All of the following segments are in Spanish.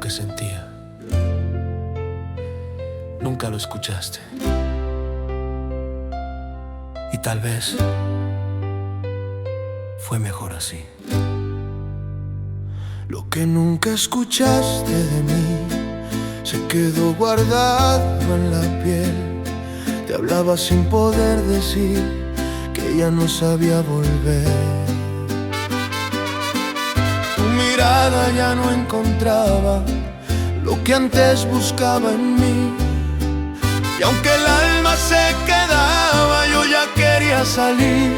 que sentía. Nunca lo escuchaste. Y tal vez fue mejor así. Lo que nunca escuchaste de mí se quedó guardado en la piel. Te hablaba sin poder decir que ya no sabía volver. Tu mirada ya no encontraba lo que antes buscaba en mí. Y aunque el alma se quedaba, yo ya quería salir.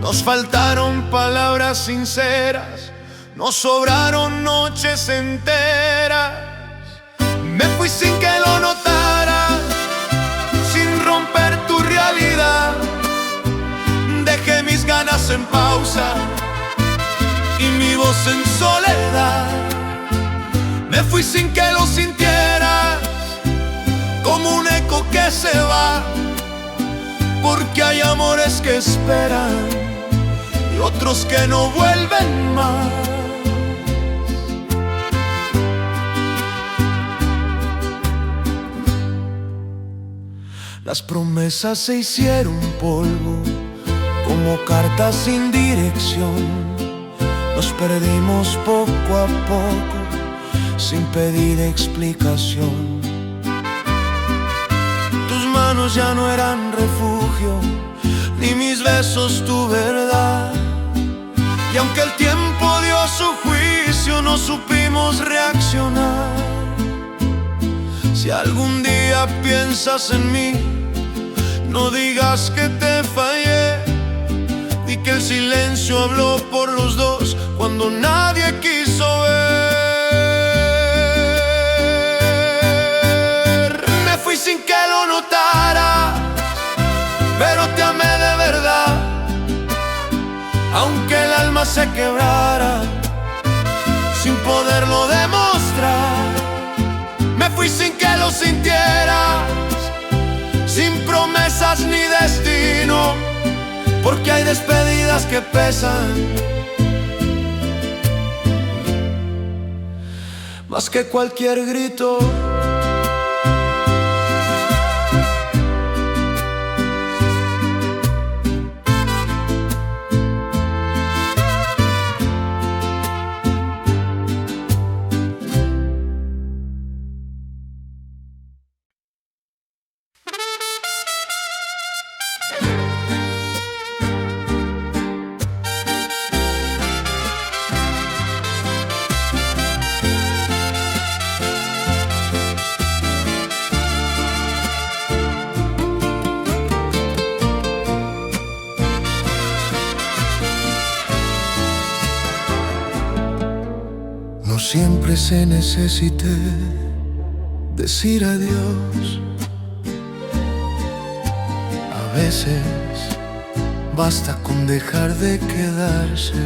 Nos faltaron palabras sinceras, nos sobraron noches enteras. Me fui sin que lo notaras, sin romper tu realidad. Dejé mis ganas en pausa y mi voz en soledad. Me fui sin que lo sintieras, como un eco que se va, porque hay amores que esperan y otros que no vuelven más. Las promesas se hicieron polvo, como cartas sin dirección. Nos perdimos poco a poco, sin pedir explicación. Tus manos ya no eran refugio, ni mis besos tu verdad. Y aunque el tiempo dio su juicio, no supimos reaccionar. Si algún día piensas en mí, no digas que te fallé. Di que el silencio habló por los dos cuando nadie quiso ver. Me fui sin que lo notara, pero te amé de verdad. Aunque el alma se quebrara, sin poderlo demostrar. Me fui sin que lo sintieras, sin promesas ni destino, porque hay despedidas que pesan más que cualquier grito. Siempre se necesite decir adiós. A veces basta con dejar de quedarse.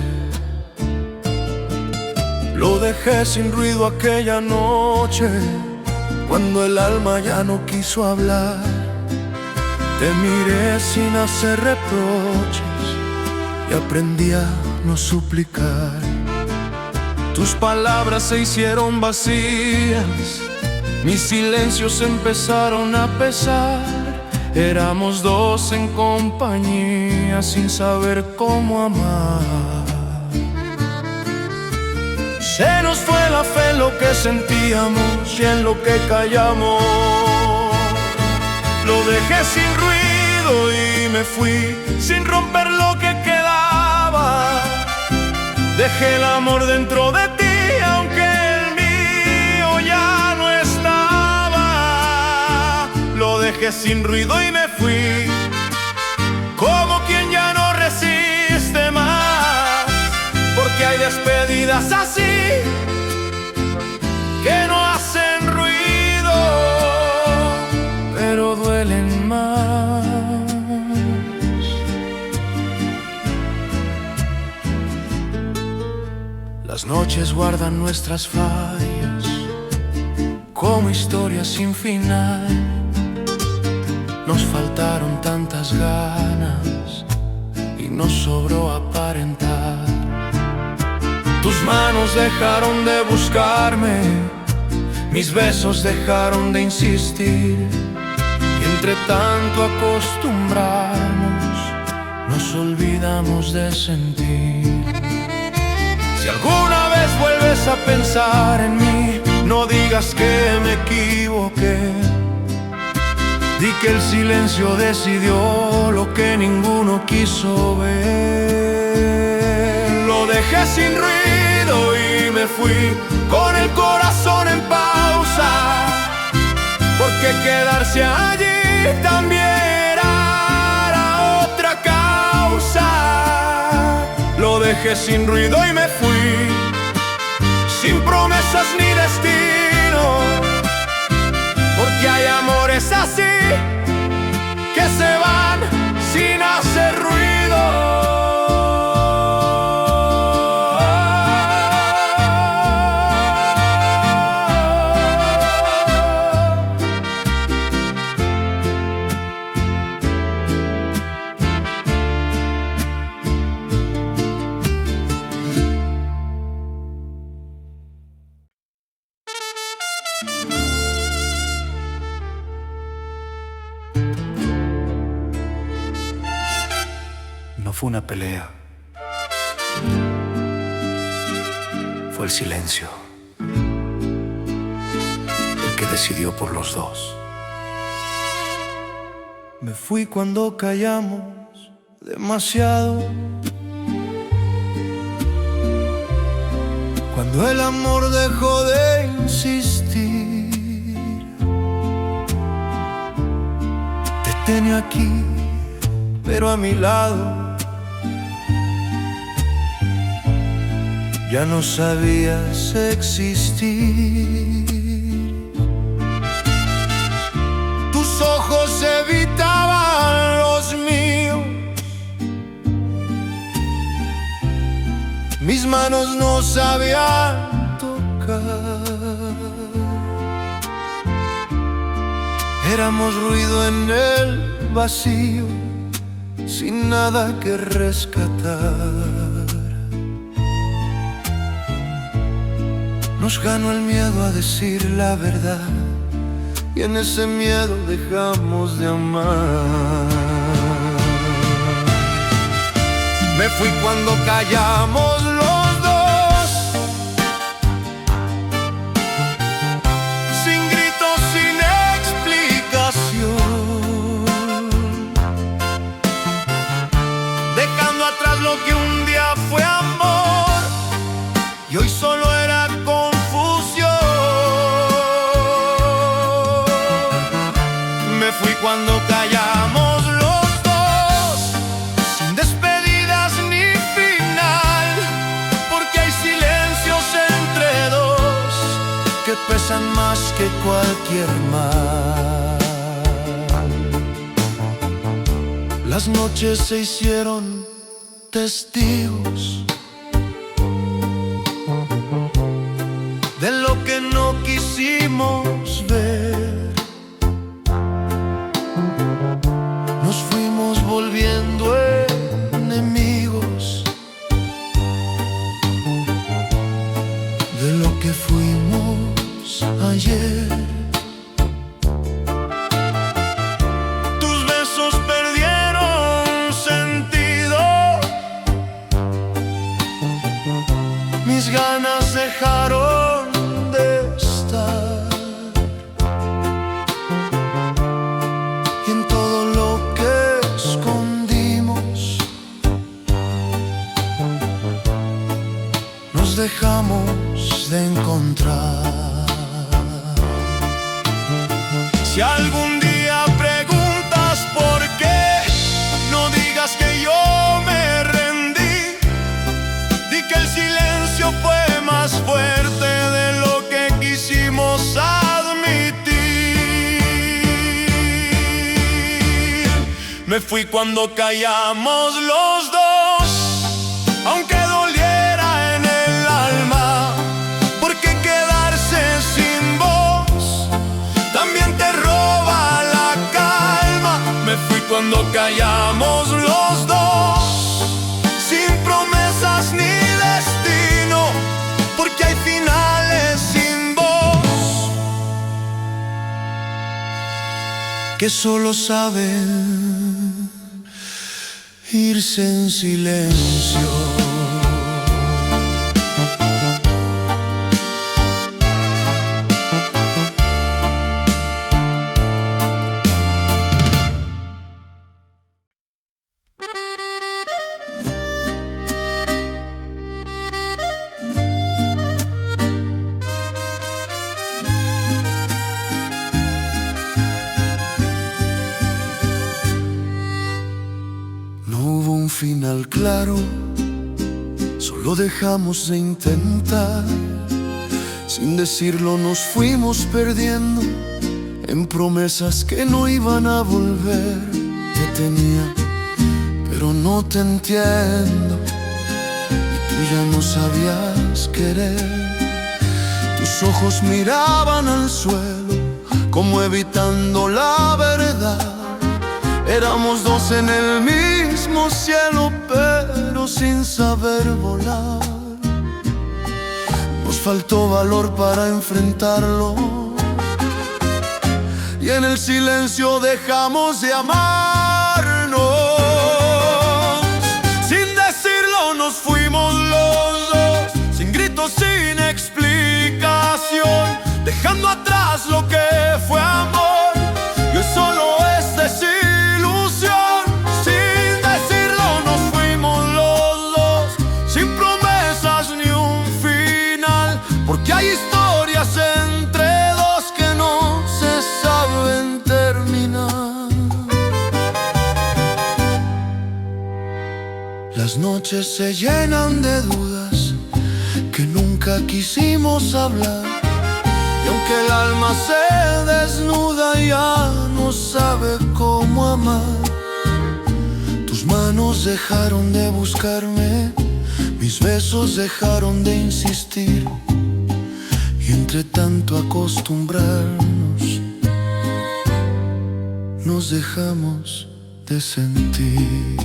Lo dejé sin ruido aquella noche, cuando el alma ya no quiso hablar. Te miré sin hacer reproches y aprendí a no suplicar. Tus palabras se hicieron vacías, mis silencios empezaron a pesar. Éramos dos en compañía, sin saber cómo amar. Se nos fue la fe en lo que sentíamos y en lo que callamos. Lo dejé sin ruido y me fui sin romper lo que quedaba. Dejé el amor dentro de ti, aunque el mío ya no estaba. Lo dejé sin ruido y me fui, como quien ya no resiste más. Porque hay despedidas así, que no hacen ruido, pero duelen más. Las noches guardan nuestras fallas como historias sin final. Nos faltaron tantas ganas y nos sobró aparentar. Tus manos dejaron de buscarme, mis besos dejaron de insistir, y entre tanto acostumbrarnos, nos olvidamos de sentir. Si alguna vez vuelves a pensar en mí, no digas que me equivoqué. Di que el silencio decidió lo que ninguno quiso ver. Lo dejé sin ruido y me fui con el corazón en pausa, porque quedarse allí también era otra causa. Lo dejé sin ruido y me fui, sin promesas ni destino, porque hay amores así que se van sin hacer ruido. No fue una pelea, fue el silencio el que decidió por los dos. Me fui cuando callamos demasiado, cuando el amor dejó de insistir. Te tenía aquí, pero a mi lado ya no sabías existir. Tus ojos evitaban los míos, mis manos no sabían tocar. Éramos ruido en el vacío, sin nada que rescatar. Nos ganó el miedo a decir la verdad, y en ese miedo dejamos de amar. Me fui cuando callamos los dos, sin gritos, sin explicación, dejando atrás lo que un día fue amor y hoy solo era confusión. Me fui cuando callamos los dos, sin despedidas ni final, porque hay silencios entre dos que pesan más que cualquier mal. Las noches se hicieron testigos de lo que no quisimos ver. Nos fuimos volviendo enemigos de lo que fuimos ayer. Tus besos perdieron sentido, mis ganas dejaron de estar, y en todo lo que escondimos nos dejamos de encontrar. Si algún día preguntas por qué, no digas que yo me rendí. Di que el silencio fue más fuerte de lo que quisimos admitir. Me fui cuando callamos los dos, aunque doliera en el alma, porque quedarse sin voz también te roba la calma. Me fui cuando callamos los dos, sin promesas ni destino, que solo saben irse en silencio. Final claro, solo dejamos de intentar. Sin decirlo nos fuimos perdiendo en promesas que no iban a volver. Te tenía, pero no te entiendo, y tú ya no sabías querer. Tus ojos miraban al suelo como evitando la verdad. Éramos dos en el mismo cielo, pero sin saber volar. Nos faltó valor para enfrentarlo, y en el silencio dejamos de amarnos. Sin decirlo nos fuimos los dos, sin gritos, sin explicación, dejando atrás lo que fue amor. Y hoy solo es decir que hay historias entre dos que no se saben terminar. Las noches se llenan de dudas que nunca quisimos hablar, y aunque el alma se desnuda ya no sabe cómo amar. Tus manos dejaron de buscarme, mis besos dejaron de insistir, y entre tanto acostumbrarnos, nos dejamos de sentir.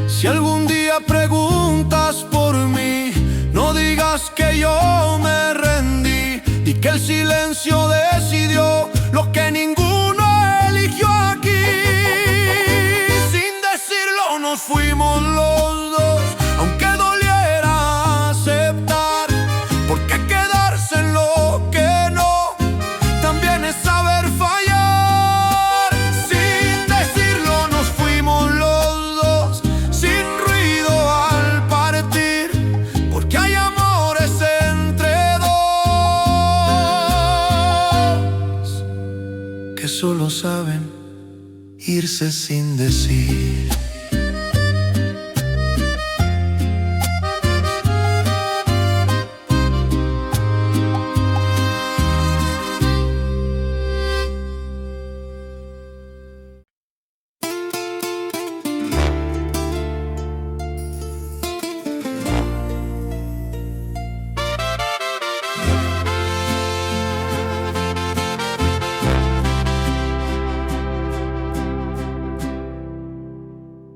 Si algún día preguntas por mí, no digas que yo me rendí y que el silencio decidió lo que ninguno eligió aquí. Sin decirlo nos fuimos los dos, aunque doliera aceptar, porque quedarse en lo que no también es saber fallar. Sin decirlo nos fuimos los dos, sin ruido al partir, porque hay amores entre dos que solo saben irse sin decir.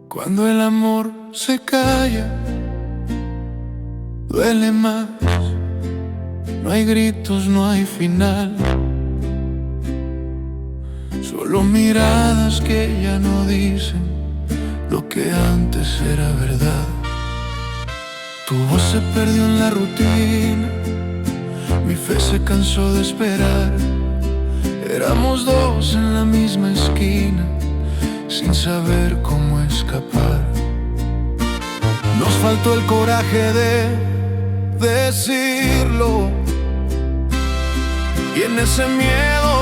Cuando el amor se calla, duele más. No hay gritos, no hay final, solo miradas que ya no dicen lo que antes era verdad. Tu voz se perdió en la rutina, mi fe se cansó de esperar. Éramos dos en la misma esquina, sin saber cómo escapar. Nos faltó el coraje de decirlo, y en ese miedo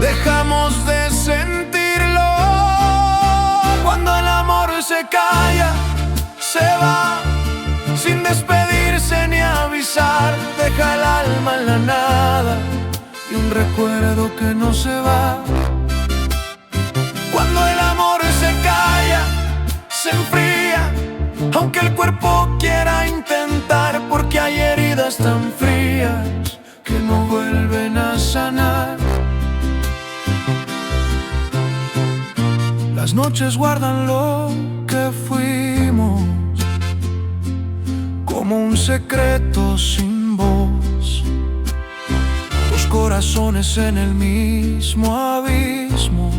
dejamos de sentirlo. Cuando el amor se calla, se va sin despedirse ni avisar. Deja el alma en la nada y un recuerdo que no se va. Cuando el amor se calla, se enfría, aunque el cuerpo quiera intentar, porque hay heridas tan frías que no vuelven a sanar. Las noches guardan lo que fuimos, como un secreto sin voz. Los corazones en el mismo abismo,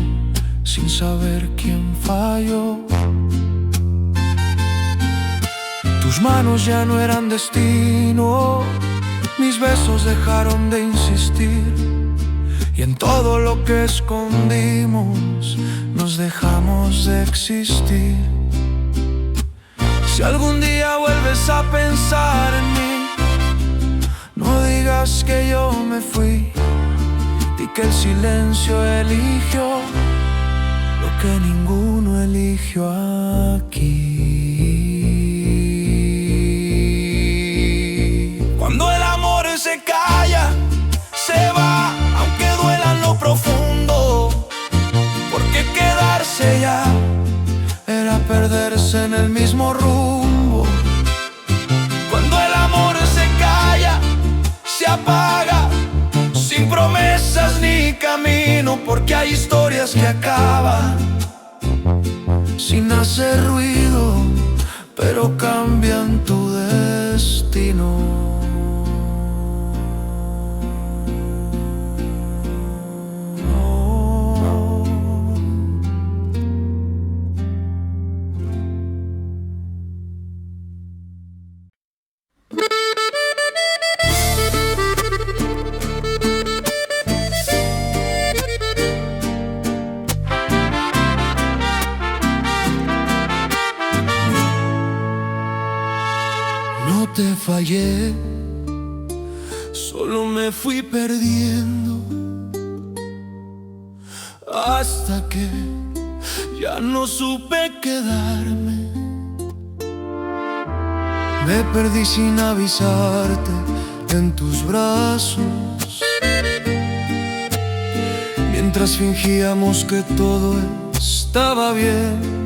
sin saber quién falló. Tus manos ya no eran destino, mis besos dejaron de insistir, y en todo lo que escondimos nos dejamos de existir. Si algún día vuelves a pensar en mí, no digas que yo me fui, di que el silencio eligió lo que ninguno eligió aquí. Cuando el amor se calla, se va, aunque duela en lo profundo, porque quedarse ya era perderse en el mismo rumbo. Cuando el amor se calla, se apaga, sin promesas ni camino, porque hay historias que acaban sin hacer ruido, pero cambian tu destino. No te fallé, solo me fui perdiendo, hasta que ya no supe quedarme. Me perdí sin avisarte en tus brazos, mientras fingíamos que todo estaba bien.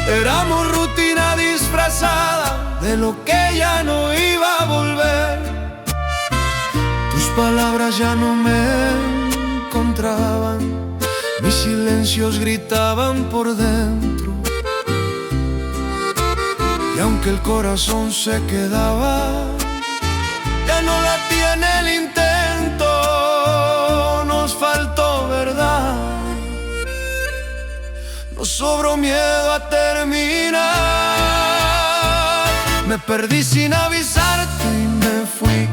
Éramos rutina disfrazada de lo que ya no iba a volver. Tus palabras ya no me encontraban, mis silencios gritaban por dentro. Y aunque el corazón se quedaba, ya no la tiene el intento. Nos faltó verdad, nos sobró miedo a terminar. Me perdí sin avisarte y me fui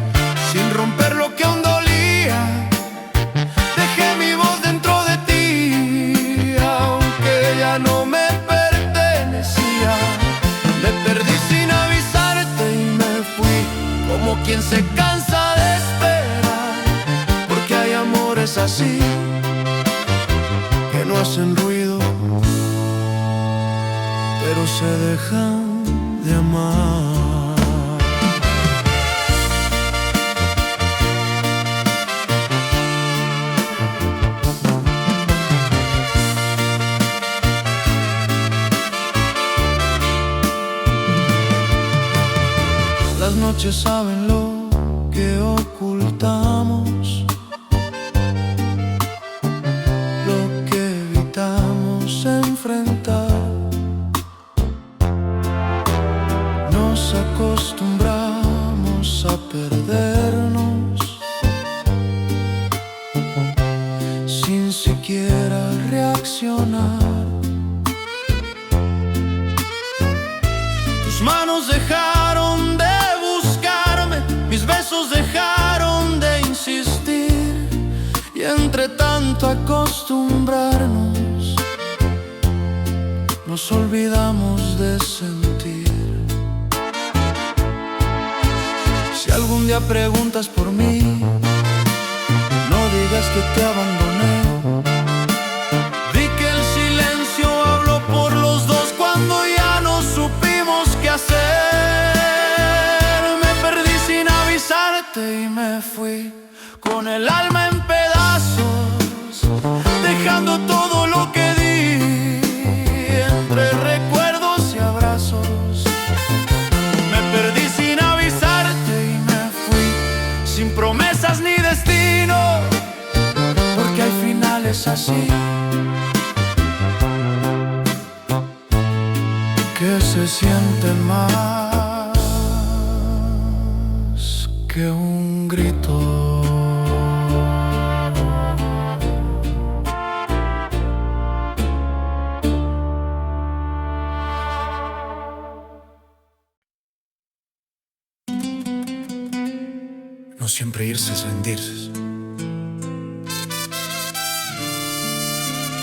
sin romper lo que aún dolía. Dejé mi voz dentro de ti, aunque ya no me pertenecía. Me perdí sin avisarte y me fui como quien se cansa de esperar, porque hay amores así que no hacen ruido, pero se dejan de amar. Las noches saben lo que ocultamos, lo que evitamos enfrentar. Nos acostumbramos a perdernos sin siquiera reaccionar. Tus manos dejaron de buscarme, mis besos dejaron de insistir, y entre tanto acostumbrarnos nos olvidamos de sentir. Si algún día preguntas por mí, no digas que te abandoné. Di que el silencio habló por los dos cuando ya no supimos qué hacer. Me perdí sin avisarte y me fui con el alma en pedazos, dejando todo lo que di entre recuerdos y abrazos. Me perdí sin avisarte y me fui sin promesas ni destino, porque hay finales así que se sienten más que un grito. No siempre irse es rendirse.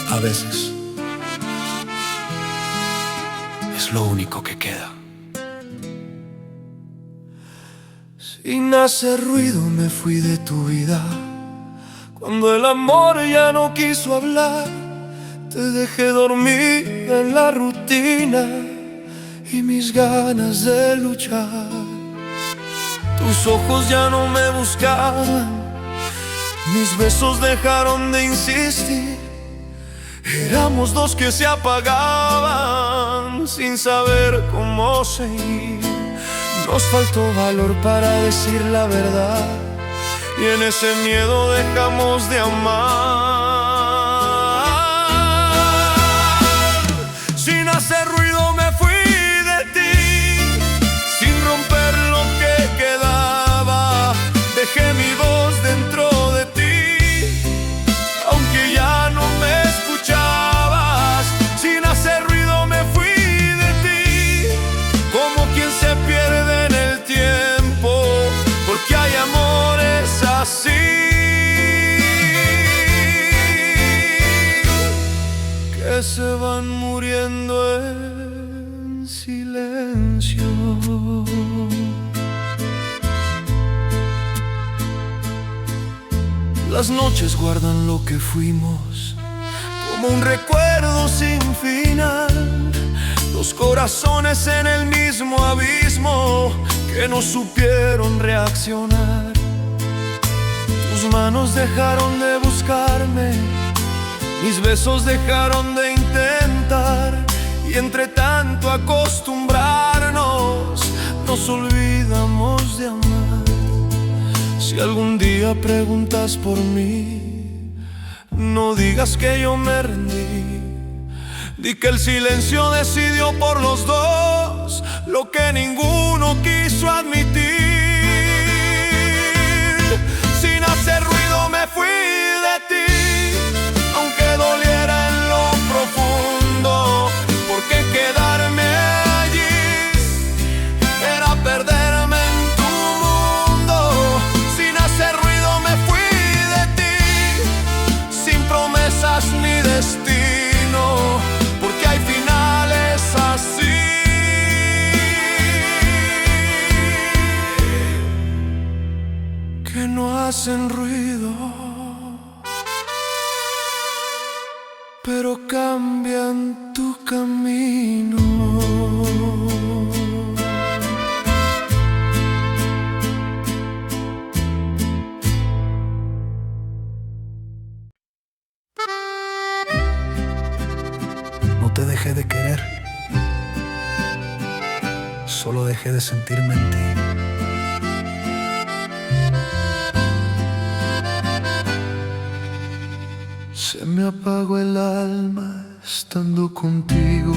A veces es lo único que queda. Sin hacer ruido me fui de tu vida. Cuando el amor ya no quiso hablar, te dejé dormir en la rutina y mis ganas de luchar. Tus ojos ya no me buscaban, mis besos dejaron de insistir. Éramos dos que se apagaban sin saber cómo seguir. Nos faltó valor para decir la verdad y en ese miedo dejamos de amar. Sin hacer ruido me fui de ti, sin romper lo que quedaba. Dejé mi voz dentro de ti, aunque ya no me escuchabas. Sin hacer ruido me fui de ti, como quien se pierde en el tiempo, porque hay amores así que se van muriendo en silencio. Las noches guardan lo que fuimos como un recuerdo sin final. Dos corazones en el mismo abismo que no supieron reaccionar. Tus manos dejaron de buscarme, mis besos dejaron de intentar, y entre tanto acostumbrarnos nos olvidamos de amar. Si algún día preguntas por mí, no digas que yo me rendí. Di que el silencio decidió por los dos lo que ninguno quiso admitir. Sin hacer ruido me fui de ti, aunque doliera en lo profundo, porque quedarme allí era perderme en tu mundo. Sin hacer ruido me fui de ti, sin promesas ni destino, porque hay finales así que no hacen ruido, pero cambian tu camino. No te dejé de querer, solo dejé de sentirme en ti. Se me apagó el alma estando contigo,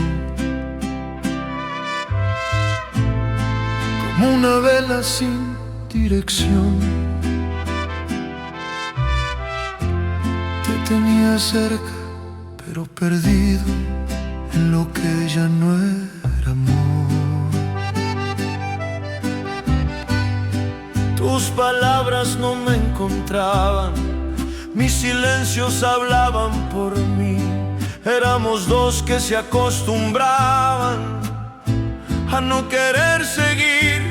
como una vela sin dirección. Te tenía cerca, pero perdido en lo que ya no era amor. Tus palabras no me encontraban, mis silencios hablaban por mí. Éramos dos que se acostumbraban a no querer seguir.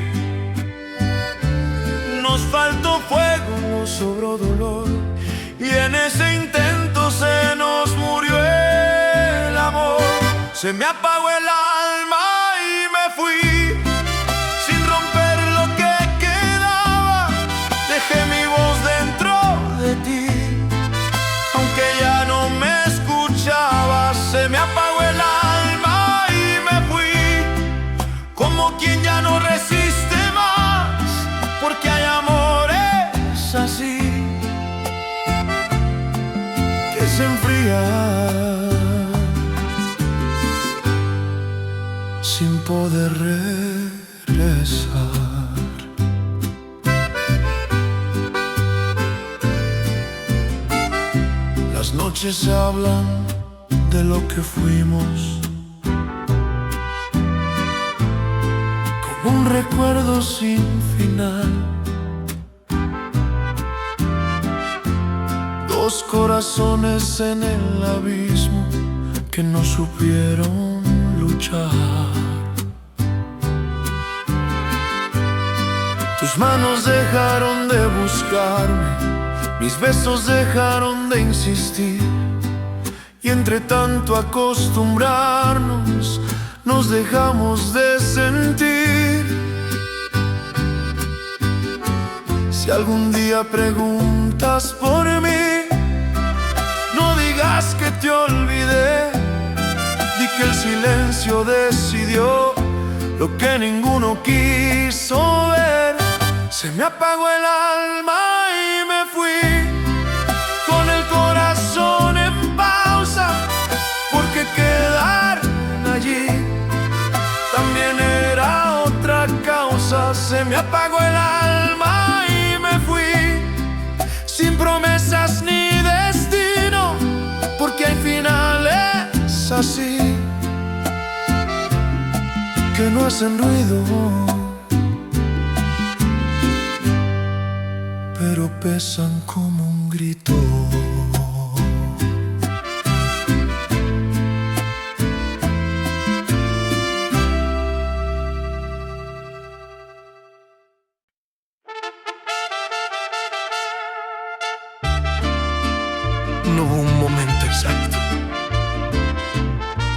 Nos faltó fuego, nos sobró dolor, y en ese intento se nos murió el amor. Se me apagó el alma y me fui, sin romper lo que quedaba. Dejé mi voz dentro de ti, aunque ya no me escuchabas. Se me apagó el alma y me fui, como quien ya no resiste más, porque hay amores así que se enfrían sin poder regresar. noches hablan de lo que fuimos, como un recuerdo sin final. Dos corazones en el abismo que no supieron luchar. Tus manos dejaron de buscarme, mis besos dejaron de insistir, y entre tanto acostumbrarnos, nos dejamos de sentir. Si algún día preguntas por mí, no digas que te olvidé. Di que el silencio decidió lo que ninguno quiso ver. Se me apagó el alma y me fui con el corazón en pausa, porque quedarme allí también era otra causa. Se me apagó el alma y me fui sin promesas ni destino, porque hay finales así que no hacen ruido, pero pesan como un grito. No hubo un momento exacto,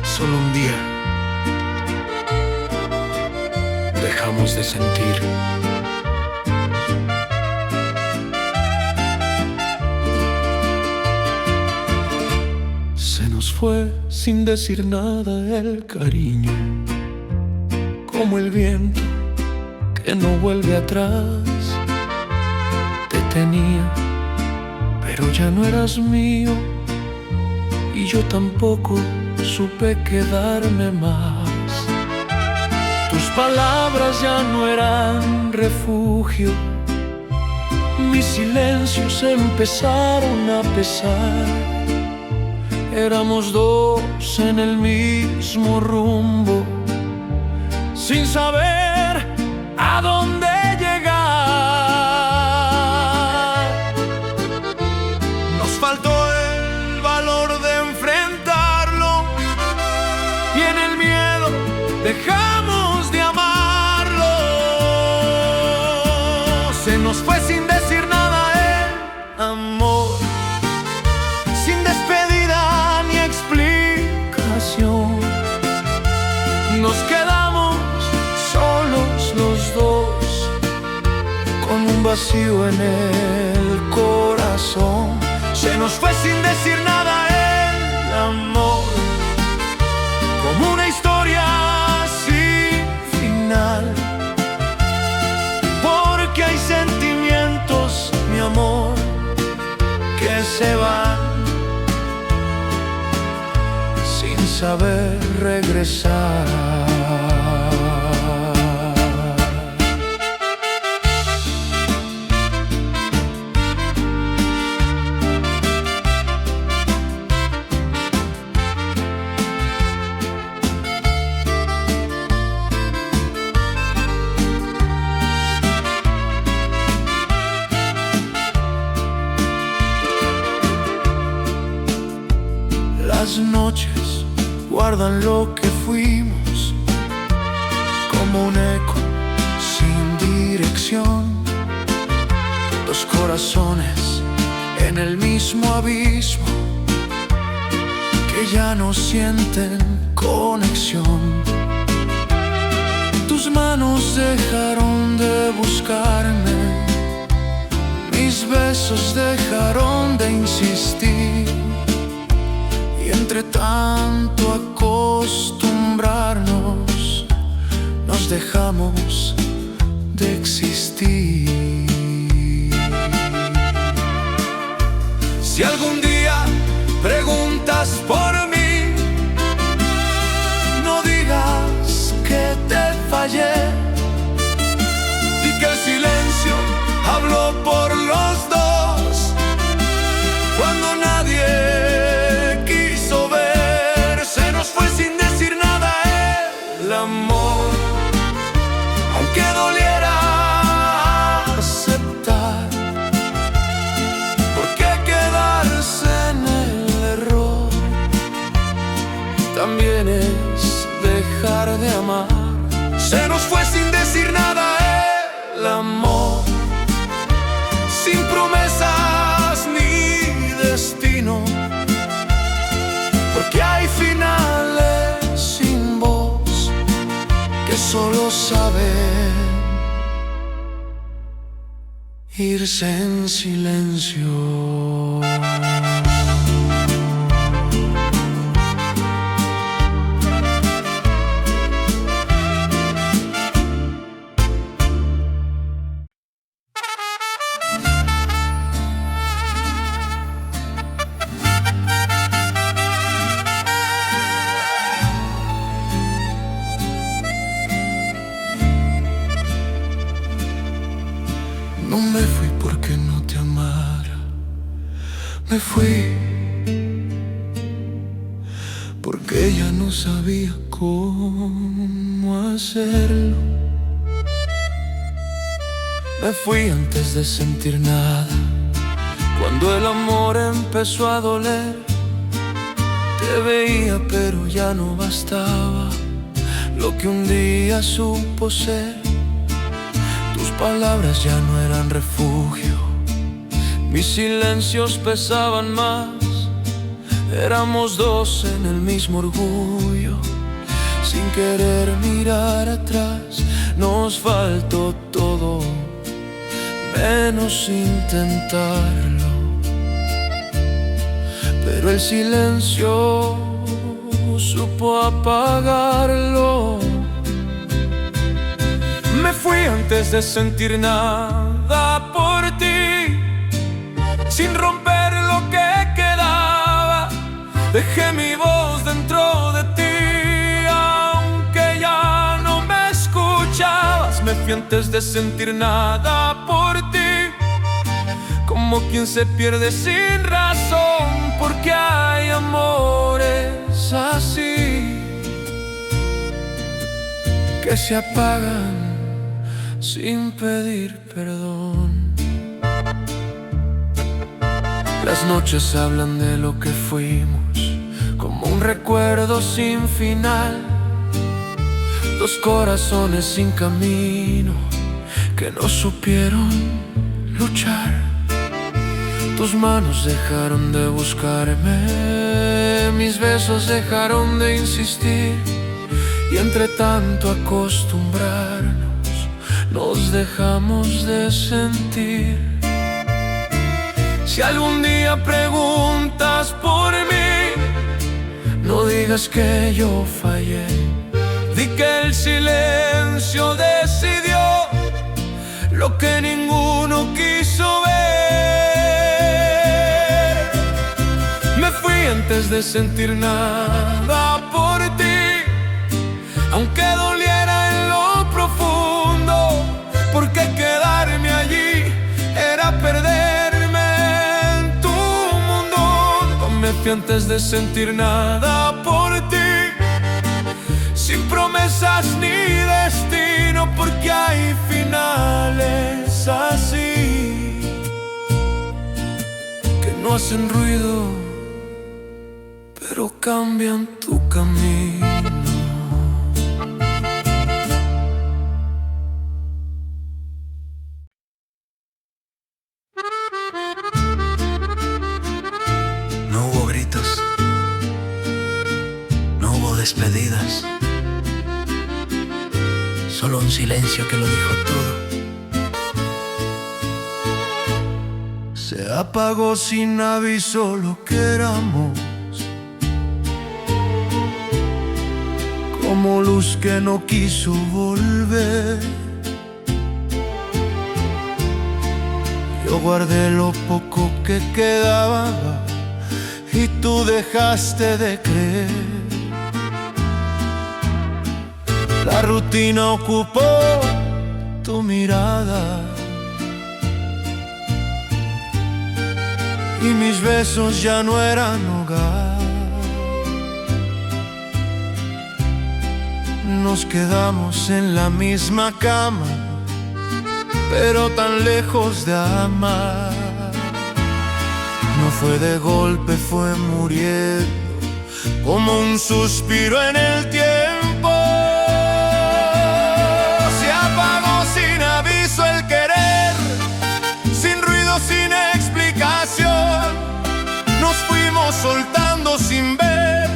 solo un día dejamos de sentir. Se nos fue sin decir nada el cariño, como el viento que no vuelve atrás. Te tenía, pero ya no eras mío, y yo tampoco supe quedarme más. Tus palabras ya no eran refugio, mis silencios empezaron a pesar. Éramos dos en el mismo rumbo, sin saber a dónde llegar. Nos faltó el valor de enfrentarlo, y en el miedo dejamos de amarlo. Se nos fue sin decir nada el amor, sin despedida ni explicación. Nos quedamos solos los dos, con un vacío en el corazón. Se nos fue sin decir nada el amor, como una historia sin final, porque hay sentimientos, mi amor, que se van sin saber regresar. Las noches guardan lo que fuimos, como un eco sin dirección. Dos corazones en el mismo abismo, que ya no sienten conexión. Tus manos dejaron de buscarme, mis besos dejaron de insistir, y entre tanto acostumbrarnos, nos dejamos de existir. Si algún día preguntas por mí, no digas que te fallé. Di que el silencio habló por los dos, cuando nadie también es dejar de amar. Se nos fue sin decir nada el amor, sin promesas ni destino, porque hay finales sin voz que solo saben irse en silencio. No me fui porque no te amara, me fui porque ya no sabía cómo hacerlo. Me fui antes de sentir nada, cuando el amor empezó a doler. Te veía pero ya no bastaba lo que un día supo ser. Tus palabras ya no eran refugio, mis silencios pesaban más. Éramos dos en el mismo orgullo, sin querer mirar atrás. Nos faltó todo, menos intentarlo. Pero el silencio supo apagarlo. Me fui antes de sentir nada por ti, sin romper lo que quedaba. Dejé mi voz dentro de ti, aunque ya no me escuchabas. Me fui antes de sentir nada por ti, como quien se pierde sin razón, porque hay amores así que se apagan sin pedir perdón. Las noches hablan de lo que fuimos, como un recuerdo sin final. Dos corazones sin camino que no supieron luchar. Tus manos dejaron de buscarme, mis besos dejaron de insistir, y entre tanto acostumbrarnos nos dejamos de sentir. Si algún día preguntas por mí, no digas que yo fallé. Di que el silencio decidió lo que ninguno quiso ver. Me fui antes de sentir nada por ti, aunque doliera en lo profundo, porque quedarme allí era perderme en tu mundo. Me fui antes de sentir nada por ti, sin promesas ni destino, porque hay finales así que no hacen ruido, pero cambian tu camino. Despedidas, solo un silencio que lo dijo todo. Se apagó sin aviso lo que éramos, como luz que no quiso volver. Yo guardé lo poco que quedaba y tú dejaste de creer. La rutina ocupó tu mirada y mis besos ya no eran hogar. Nos quedamos en la misma cama, pero tan lejos de amar. No fue de golpe, fue muriendo como un suspiro en el tiempo. Se apagó sin aviso el querer, sin ruido, sin explicación. Nos fuimos soltando sin ver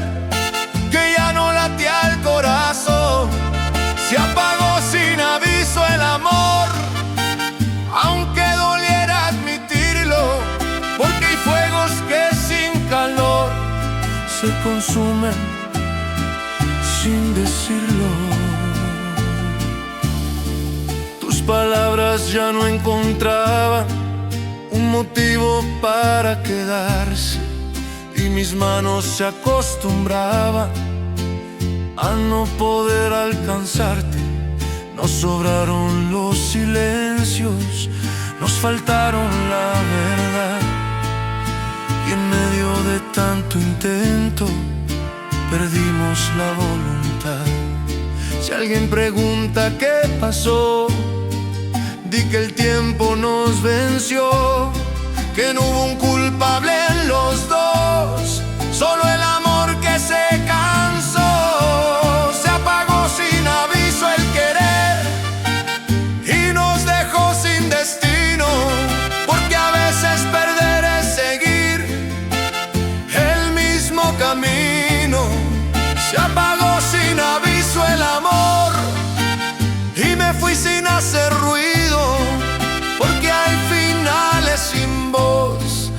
que ya no latía el corazón. Se apagó sin aviso el amor, aunque doliera admitirlo, porque hay fuegos que sin calor se consumen sin decirlo. Tus palabras ya no encontraban un motivo para quedarse, y mis manos se acostumbraban a no poder alcanzarte. Nos sobraron los silencios, nos faltaron la verdad, y en medio de tanto intento perdimos la voluntad. Si alguien pregunta qué pasó, di que el tiempo nos venció, que no hubo un culpable en los dos, solo el amor que se cansó. Se apagó sin aviso el querer y nos dejó sin destino, porque a veces perder es seguir el mismo camino. Se apagó sin aviso el amor y me fui sin hacer ruido, porque hay finales sin voz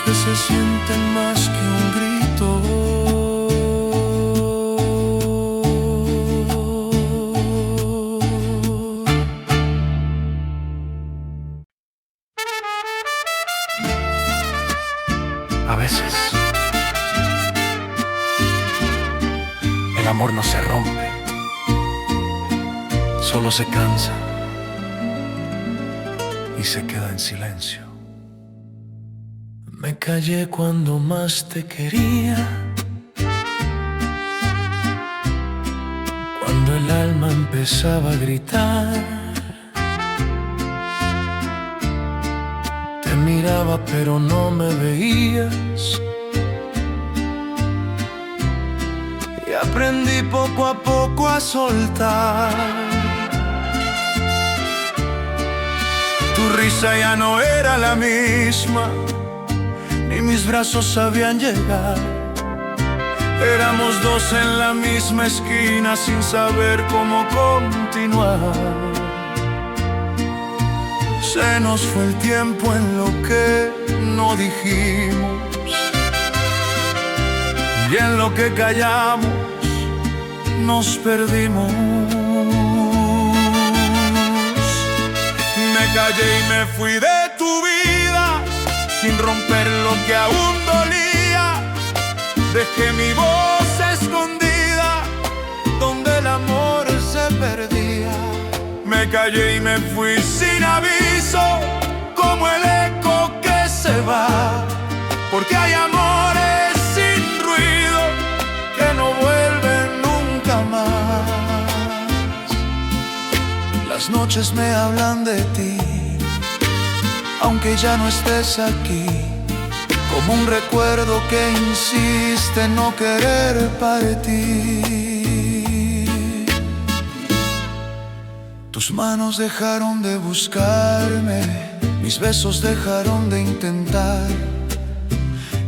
que se sienten más que un grito. A veces el amor no se rompe, solo se cansa y se queda en silencio. Me callé cuando más te quería, cuando el alma empezaba a gritar. Te miraba pero no me veías, y aprendí poco a poco a soltar. Tu risa ya no era la misma, ni mis brazos sabían llegar. Éramos dos en la misma esquina sin saber cómo continuar. Se nos fue el tiempo en lo que no dijimos, y en lo que callamos nos perdimos. Me callé y me fui de tu vida sin romper lo que aún dolía. Dejé mi voz escondida donde el amor se perdía. Me callé y me fui sin aviso, como el eco que se va, porque hay amores sin ruido que no vuelven nunca más. Las noches me hablan de ti, aunque ya no estés aquí, como un recuerdo que insiste en no querer partir. Tus manos dejaron de buscarme, mis besos dejaron de intentar,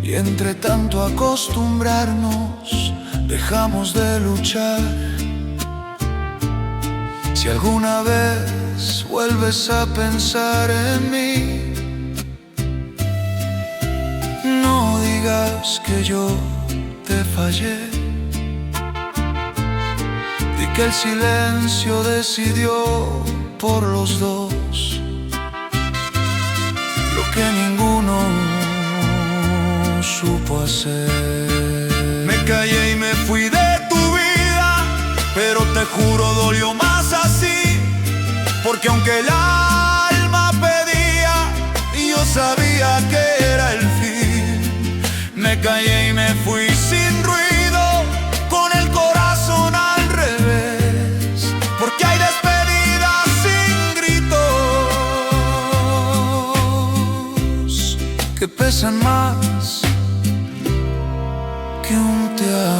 y entre tanto acostumbrarnos dejamos de luchar. Si alguna vez vuelves a pensar en mí, no digas que yo te fallé. Di que el silencio decidió por los dos lo que ninguno supo hacer. Me callé y me fui de tu vida, pero te juro dolió más así, porque aunque el alma pedía, yo sabía que era el fin. Me callé y me fui sin ruido, con el corazón al revés, porque hay despedidas sin gritos que pesan más que un te amo.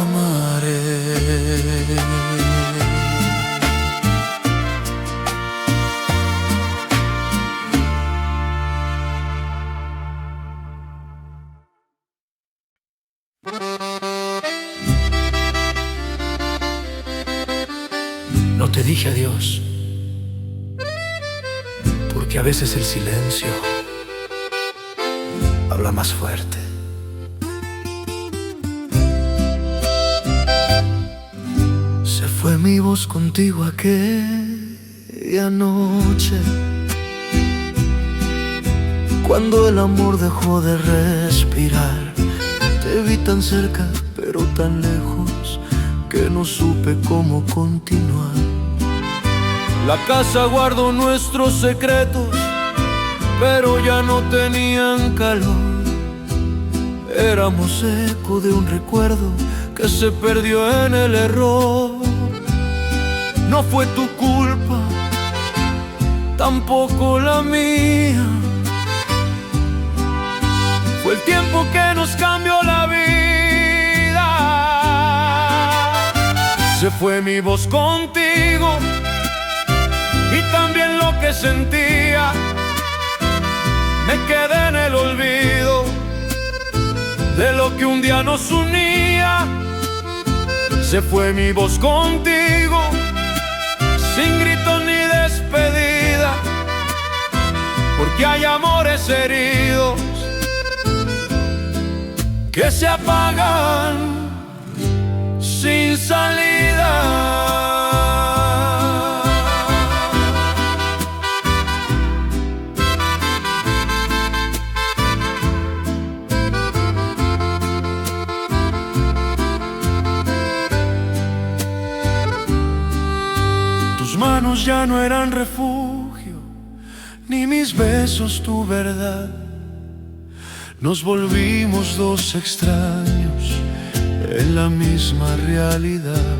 No te dije adiós, porque a veces el silencio habla más fuerte. Se fue mi voz contigo aquella noche, cuando el amor dejó de respirar. Te vi tan cerca pero tan lejos que no supe cómo continuar. La casa guardó nuestros secretos, pero ya no tenían calor. Éramos eco de un recuerdo que se perdió en el error. No fue tu culpa, tampoco la mía. Fue el tiempo que nos cambió la vida. Se fue mi voz contigo y también lo que sentía. Me quedé en el olvido de lo que un día nos unía. Se fue mi voz contigo, sin gritos ni despedida, porque hay amores heridos que se apagan sin salida. Tus manos ya no eran refugio, ni mis besos tu verdad. Nos volvimos dos extraños en la misma realidad.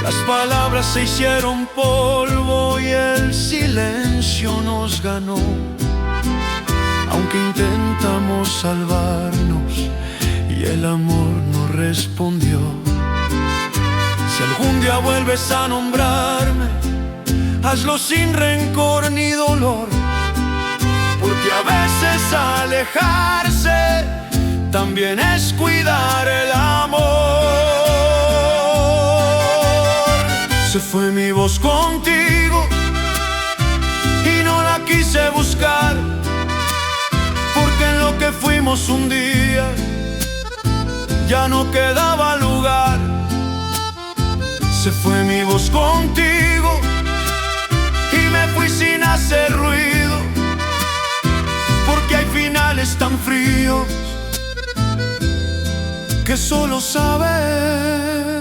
Las palabras se hicieron polvo y el silencio nos ganó. Aunque intentamos salvarnos y el amor no respondió. Si algún día vuelves a nombrarme, hazlo sin rencor ni dolor, porque a veces alejarse también es cuidar el amor. Se fue mi voz contigo y no la quise buscar, porque en lo que fuimos un día ya no quedaba lugar. Se fue mi voz contigo y me fui sin hacer ruido, porque hay finales tan fríos que solo saben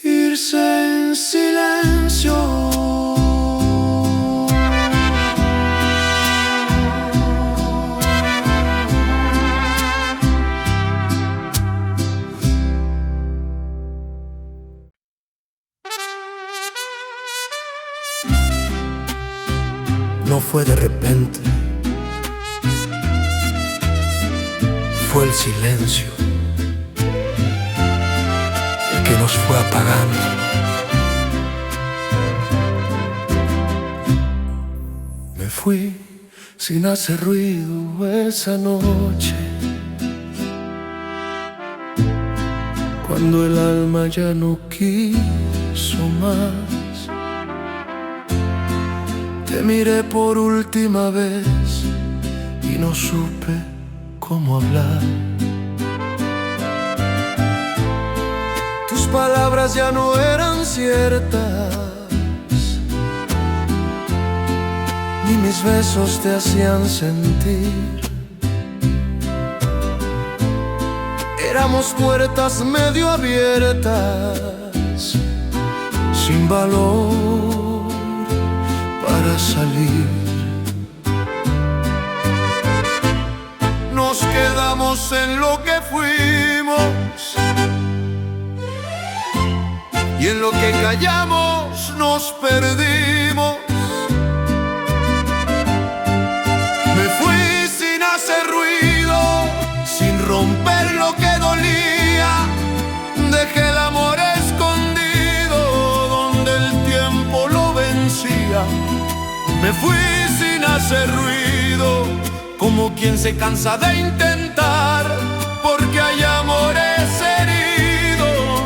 irse en silencio. No fue de repente, fue el silencio el que nos fue apagando. Me fui sin hacer ruido esa noche, cuando el alma ya no quiso más. Te miré por última vez y no supe cómo hablar. Tus palabras ya no eran ciertas, ni mis besos te hacían sentir. Éramos puertas medio abiertas, sin valor para salir. Nos quedamos en lo que fuimos y en lo que callamos nos perdimos. Me fui sin hacer ruido, sin romper lo que dolía. Dejé el amor escondido donde el tiempo lo vencía. Me fui sin hacer ruido, como quien se cansa de intentar, porque hay amores heridos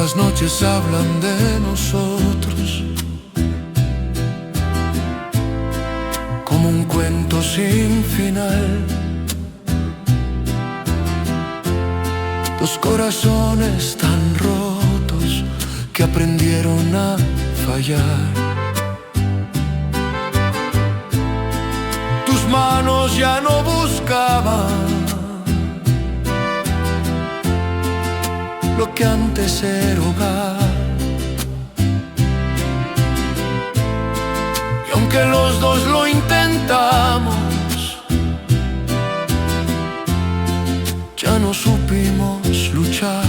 Las noches hablan de nosotros como un cuento sin final. Dos corazones tan rotos que aprendieron a fallar. Tus manos ya no buscaban lo que antes era hogar. Y aunque los dos lo intentamos, ya no supimos luchar.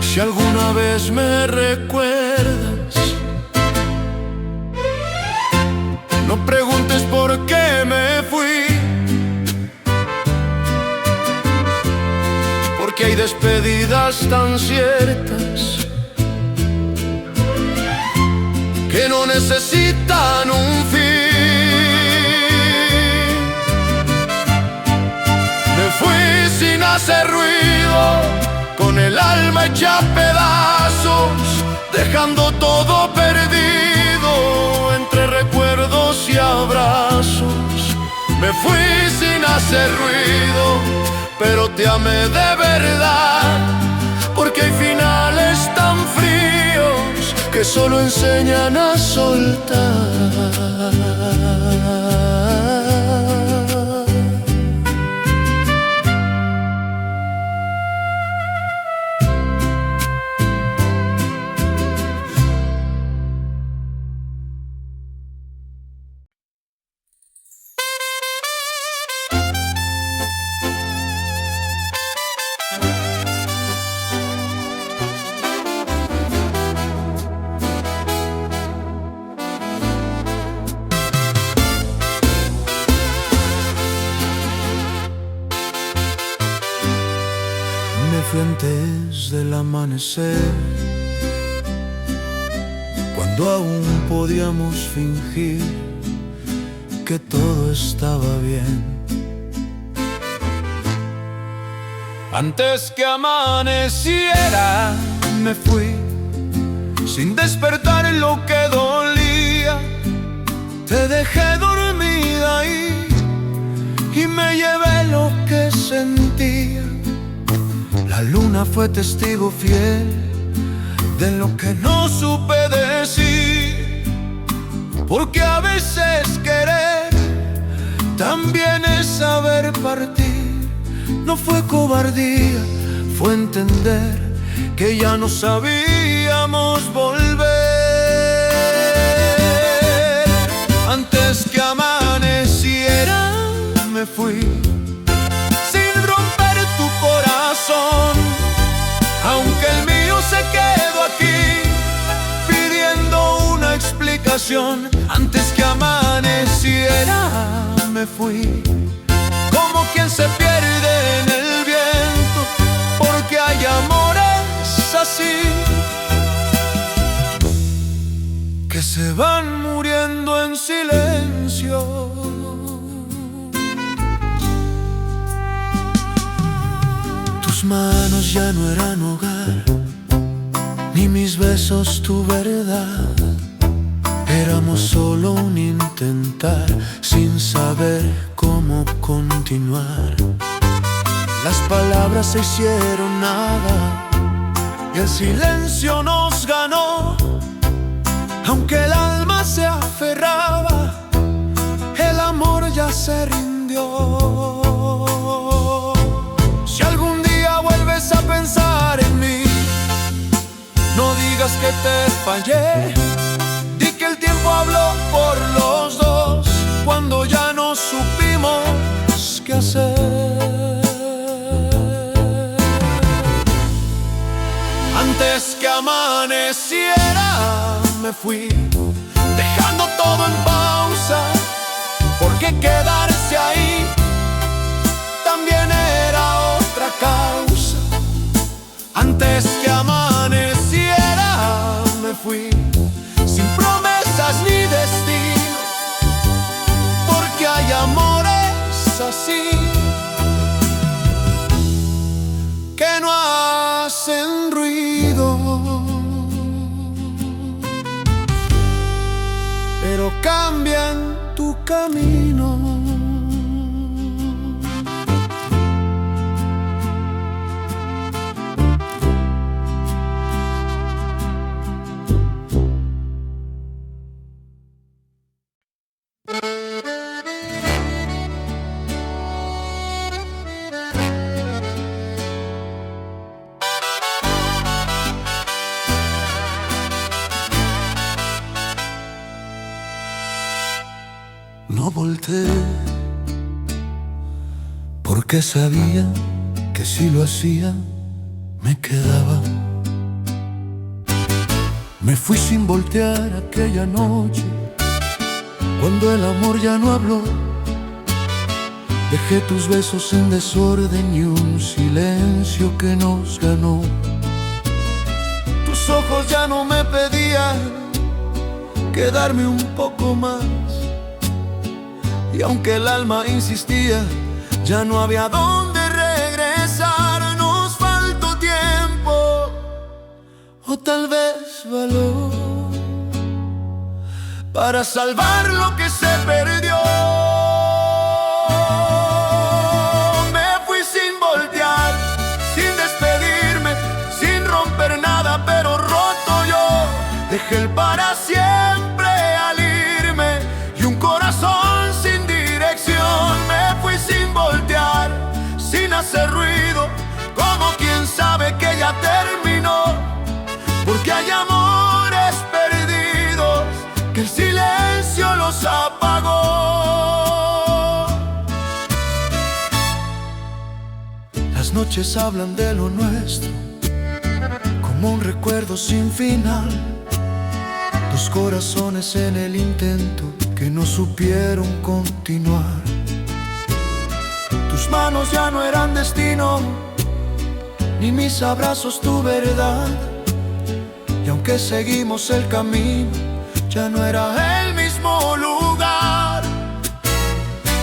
Si alguna vez me recuerdas, no preguntes por qué me fui, porque hay despedidas tan ciertas que no necesitan un fin. Me fui sin hacer ruido, con el alma hecha pedazos, dejando todo perdido entre recuerdos y abrazos. Me fui sin hacer ruido, pero te amé de verdad, porque hay finales tan fríos que solo enseñan a soltar. Me fui antes del amanecer, cuando aún podíamos fingir que todo estaba bien. Antes que amaneciera me fui, sin despertar en lo que dolía. Te dejé dormida ahí y me llevé lo que sentía. La luna fue testigo fiel de lo que no supe decir, porque a veces querer también es saber partir. No fue cobardía, fue entender que ya no sabíamos volver. Antes que amaneciera me fui, sin romper tu corazón, aunque el mío se quedó aquí pidiendo una explicación. Antes que amaneciera me fui, como quien se pierde en el viento, porque hay amores así que se van muriendo en silencio. Tus manos ya no eran hogar, ni mis besos tu verdad. Éramos solo un intentar, sin saber cómo continuar. Las palabras se hicieron nada y el silencio nos ganó. Aunque el alma se aferraba, el amor ya se rindió. Si algún día vuelves a pensar en mí, no digas que te fallé. Di que el tiempo habló por los dos, cuando ya no supimos qué hacer. Antes que amaneciera me fui, dejando todo en pausa, porque quedarse ahí también era otra causa. Antes que amaneciera me fui, sin promesas ni destino, porque hay amores así que no hacen ruido, pero cambian tu camino. No volteé porque sabía que si lo hacía me quedaba. Me fui sin voltear aquella noche, cuando el amor ya no habló. Dejé tus besos en desorden y un silencio que nos ganó. Tus ojos ya no me pedían quedarme un poco más, y aunque el alma insistía, ya no había dónde regresar. Nos faltó tiempo, o tal vez valor, para salvar lo que se perdió. Me fui sin voltear, sin despedirme, sin romper nada, pero roto yo. Dejé el para siempre al irme y un corazón sin dirección. Me fui sin voltear, sin hacer ruido, como quien sabe que ya terminó, porque hay amores perdidos que el silencio los apagó. Las noches hablan de lo nuestro como un recuerdo sin final. Dos corazones en el intento que no supieron continuar. Tus manos ya no eran destino, ni mis abrazos tu verdad. Y aunque seguimos el camino, ya no era el mismo lugar.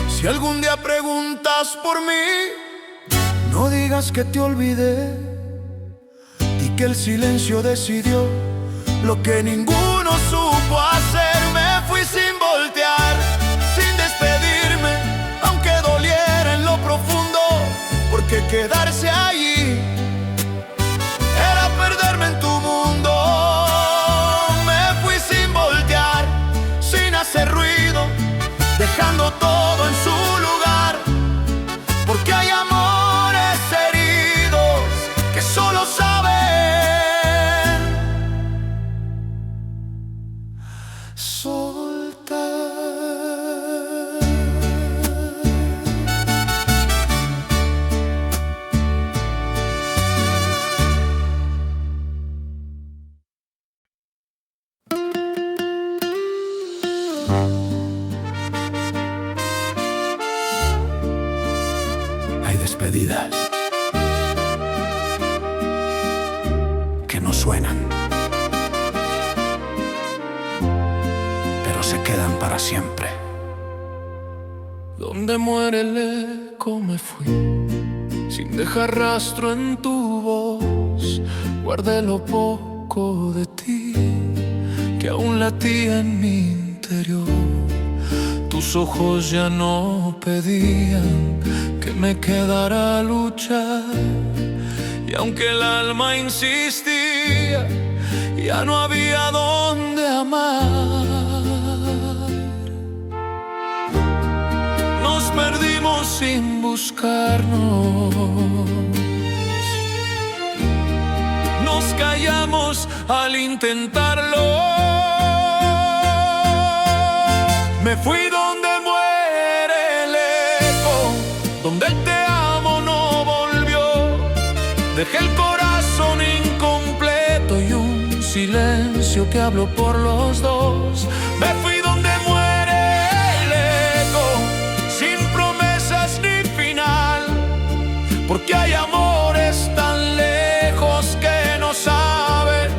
Si algún día preguntas por mí, no digas que te olvidé y que el silencio decidió lo que ninguno supo hacer. Me fui sin voltear, sin despedirme, aunque doliera en lo profundo, porque quedarse allí era perderme en tu mundo. Me fui sin voltear, sin hacer ruido, dejando todo en su lugar, porque hay amores heridos que solo saben soltar. Hay despedidas que no suenan, pero se quedan para siempre. Donde muere el eco me fui, sin dejar rastro en tu voz. Guardé lo poco de ti que aún latía en mi interior. Tus ojos ya no pedían que me quedara a luchar, y aunque el alma insistía, ya no había dónde amar. Nos perdimos sin buscarnos, nos callamos al intentarlo. Me fui donde muere el eco, donde el te amo no volvió. Dejé el corazón incompleto y un silencio que habló por los dos. Me fui donde muere el eco, sin promesas ni final, porque hay amores tan lejos que no saben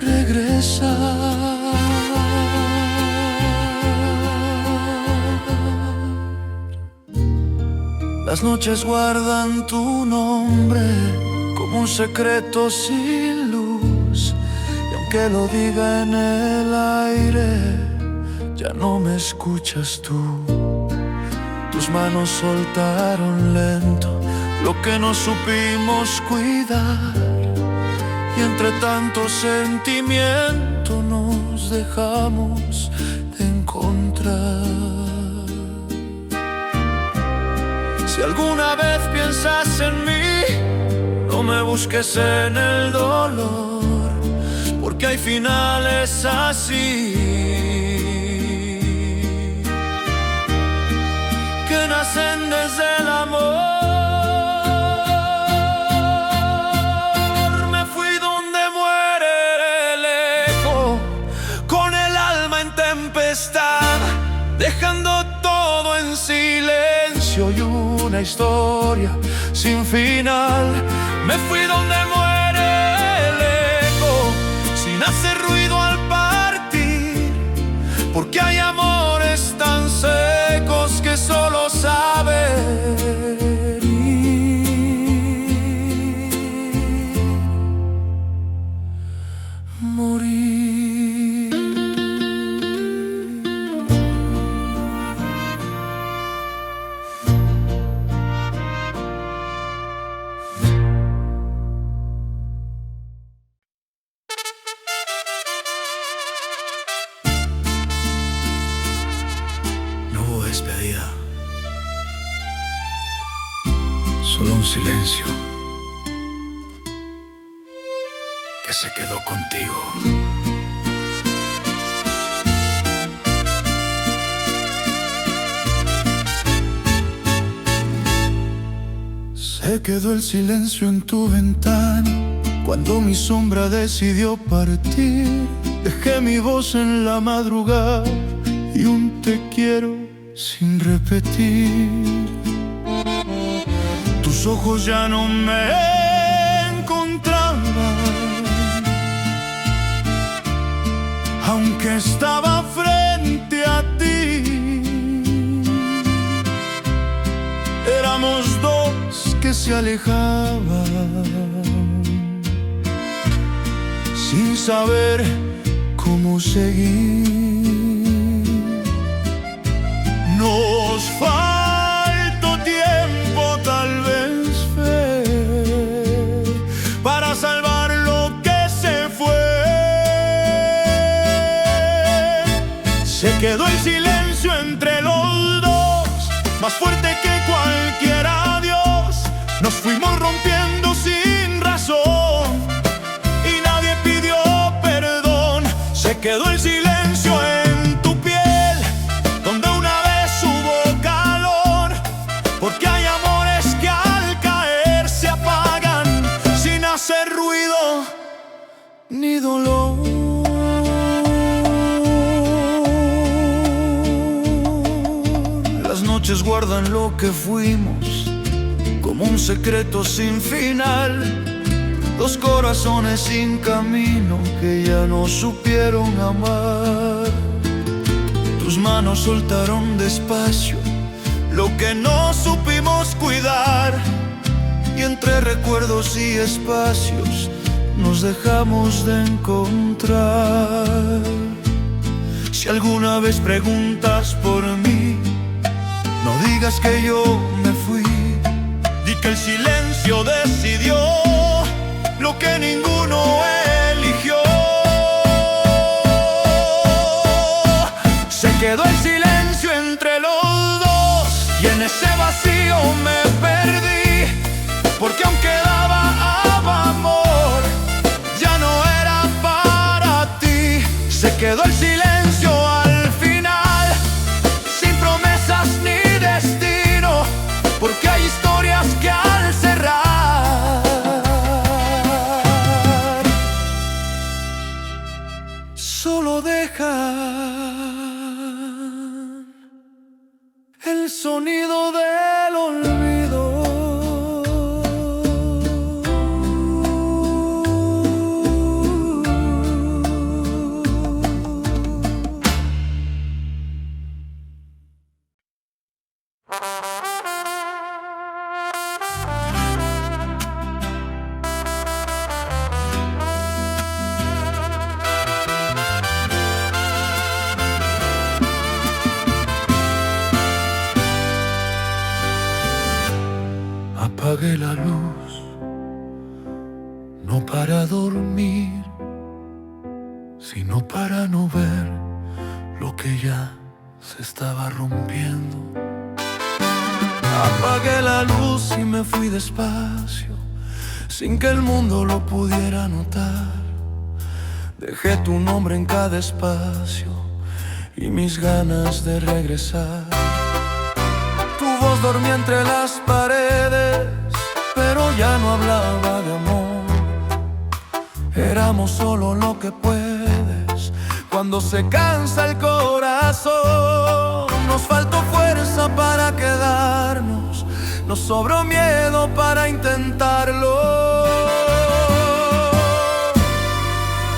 regresar. Las noches guardan tu nombre como un secreto sin luz. Y aunque lo diga en el aire, ya no me escuchas tú. Tus manos soltaron lento lo que no supimos cuidar, y entre tanto sentimiento nos dejamos de encontrar. Si alguna vez piensas en mí, no me busques en el dolor, porque hay finales así que nacen desde el amor. Me fui donde muere el eco, con el alma en tempestad, dejando todo en silencio y una historia sin final. Me fui donde muere el eco, sin hacer ruido al partir, porque hay amores tan secos que solo saben morir. Despedida, solo un silencio que se quedó contigo. Se quedó el silencio en tu ventana cuando mi sombra decidió partir. Dejé mi voz en la madrugada y un te quiero sin repetir. Tus ojos ya no me encontraban, aunque estaba frente a ti. Éramos dos que se alejaban sin saber cómo seguir. Nos faltó tiempo, tal vez fe, para salvar lo que se fue. Se quedó el silencio entre los dos, más fuerte que cualquier adiós. Nos fuimos rompiendo sin razón y nadie pidió perdón. Se quedó el silencio en tu piel, donde una porque hay amores que al caer se apagan sin hacer ruido ni dolor. Las noches guardan lo que fuimos como un secreto sin final. Dos corazones sin camino que ya no supieron amar. Tus manos soltaron despacio lo que no supimos cuidar, y entre recuerdos y espacios nos dejamos de encontrar. Si alguna vez preguntas por mí, no digas que yo me fui. Di que el silencio decidió lo que ninguno eligió. Se quedó el silencio entre los dos y en ese vacío me perdí, porque aunque daba amor, ya no era para ti. Se quedó el silencio al final, sin promesas ni destino, porque hay historias que al cerrar solo dejan el sonido del olvido. Apagué la luz, no para dormir, sino para no ver lo que ya se estaba rompiendo. Apagué la luz y me fui despacio, sin que el mundo lo pudiera notar. Dejé tu nombre en cada espacio y mis ganas de regresar. Tu voz dormía entre las paredes, pero ya no hablaba de amor. Éramos solo lo que puedes cuando se cansa el corazón. Nos faltó fuerza para quedarnos, nos sobró miedo para intentarlo.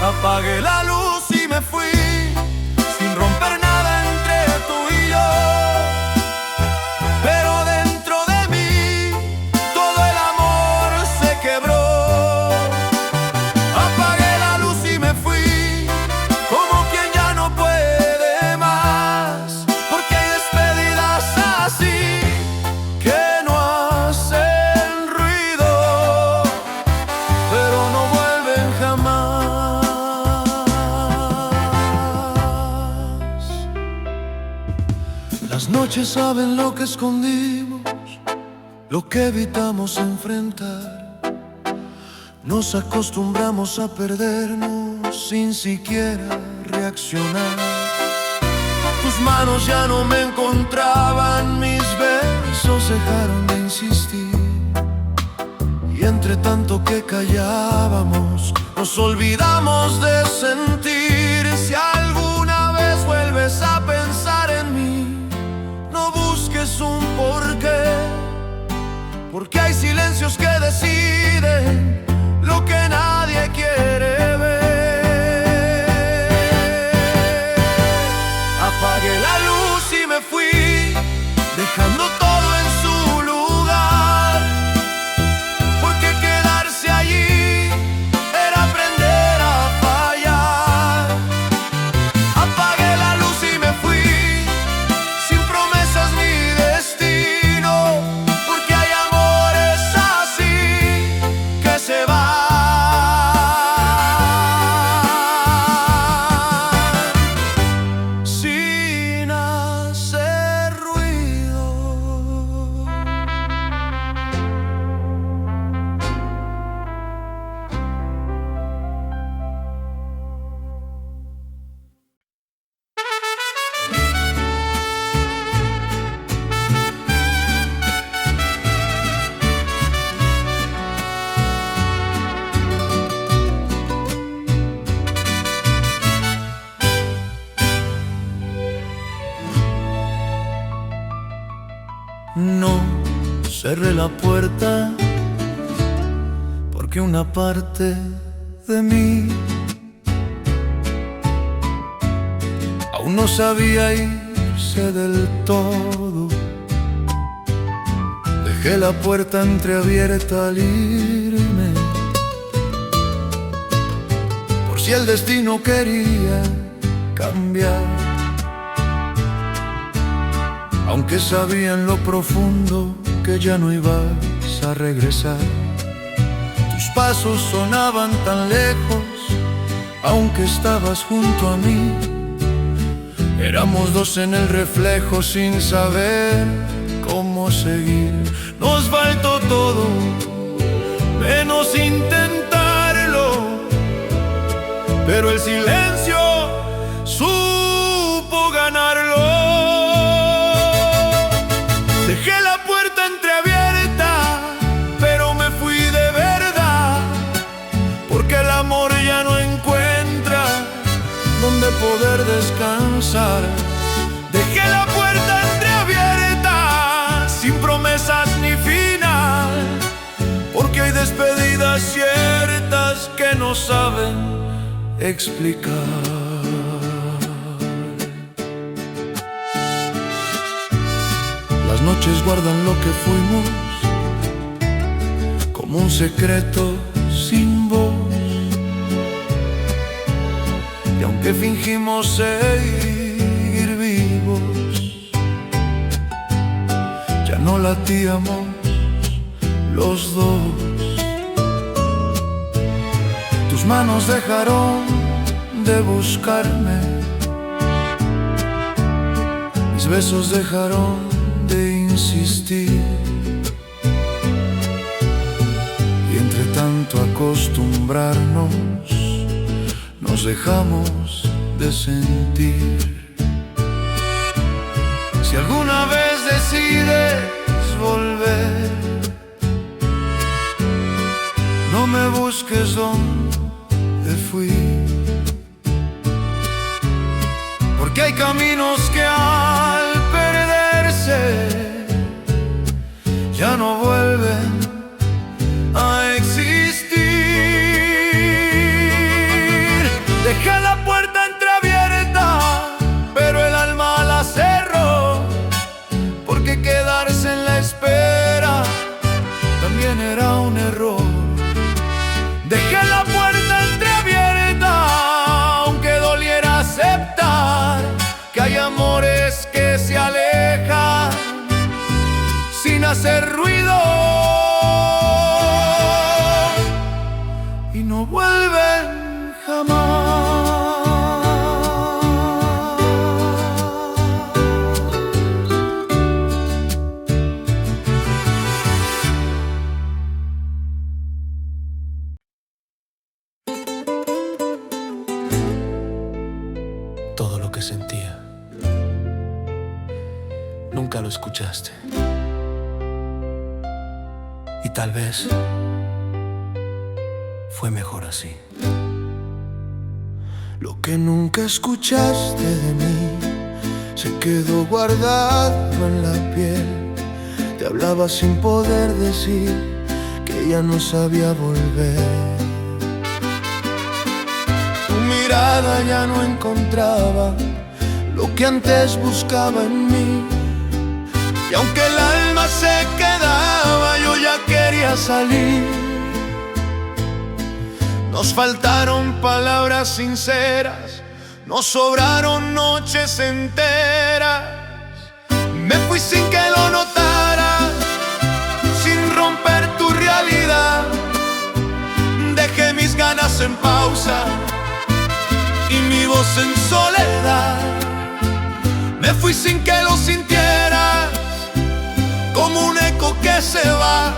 Apagué la luz y me fui, sin romper nada entre tú y yo. Pero dentro de mí todo el amor se quebró. Apagué la luz y me fui, como quien ya no puede más. Porque hay despedidas así que no hacen ruido, pero no vuelven jamás. Las noches saben lo que escondimos, lo que evitamos enfrentar. Nos acostumbramos a perdernos sin siquiera reaccionar. Tus manos ya no me encontraban, mis besos dejaron de insistir. Y entre tanto que callábamos, nos olvidamos de sentir. Si alguna vez vuelves a pensar en mí, no busques un porqué, porque hay silencios que deciden lo que nadie quiere ver. Apagué la luz y me fui, dejando todo en su lugar, porque quedarse allí era aprender a fallar. Apagué la luz y me fui, sin promesas ni destino, porque hay amores así que se van sin hacer ruido. No cerré la puerta, porque una parte de mí aún no sabía irse del todo. Dejé la puerta entreabierta al irme, por si el destino quería cambiar. Aunque sabía en lo profundo que ya no ibas a regresar. Tus pasos sonaban tan lejos, aunque estabas junto a mí. Éramos dos en el reflejo sin saber cómo seguir. Nos faltó todo, menos intentarlo, pero el silencio supo ganarlo. Dejé la puerta entreabierta, pero me fui de verdad, porque el amor ya no encuentra donde poder descansar. Dejé la puerta entreabierta, sin promesas ni final, porque hay despedidas ciertas que no saben explicar. Las noches guardan lo que fuimos, como un secreto sin voz. Y aunque fingimos seguir vivos, ya no latíamos los dos. Tus manos dejaron de buscarme, mis besos dejaron de insistir, y entre tanto acostumbrarnos nos dejamos de sentir. Si alguna vez decides volver, no me busques donde fui, porque hay caminos que al perderse ya no vuelven a existir. Dejé la puerta entreabierta, pero el alma la cerró, porque quedarse en la espera también era un error. Dejé la puerta entreabierta, aunque doliera aceptar que hay amores que se alejan sin hacer ruido y no vuelven jamás. Todo lo que sentía, nunca lo escuchaste. Y tal vez fue mejor así. Lo que nunca escuchaste de mí se quedó guardado en la piel. Te hablaba sin poder decir que ya no sabía volver. Tu mirada ya no encontraba lo que antes buscaba en mí, y aunque el alma se quedaba, yo ya quería salir. Nos faltaron palabras sinceras, nos sobraron noches enteras. Me fui sin que lo notaras, sin romper tu realidad. Dejé mis ganas en pausa y mi voz en soledad. Me fui sin que lo sintieras, como un eco que se va,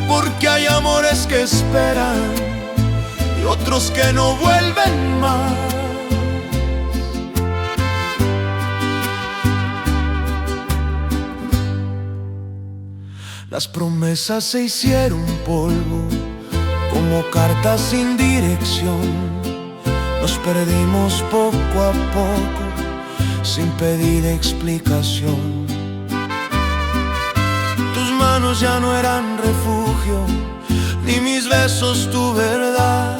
porque hay amores que esperan y otros que no vuelven más. Las promesas se hicieron polvo, como cartas sin dirección. Nos perdimos poco a poco, sin pedir explicación. Tus manos ya no eran refugio, ni mis besos tu verdad.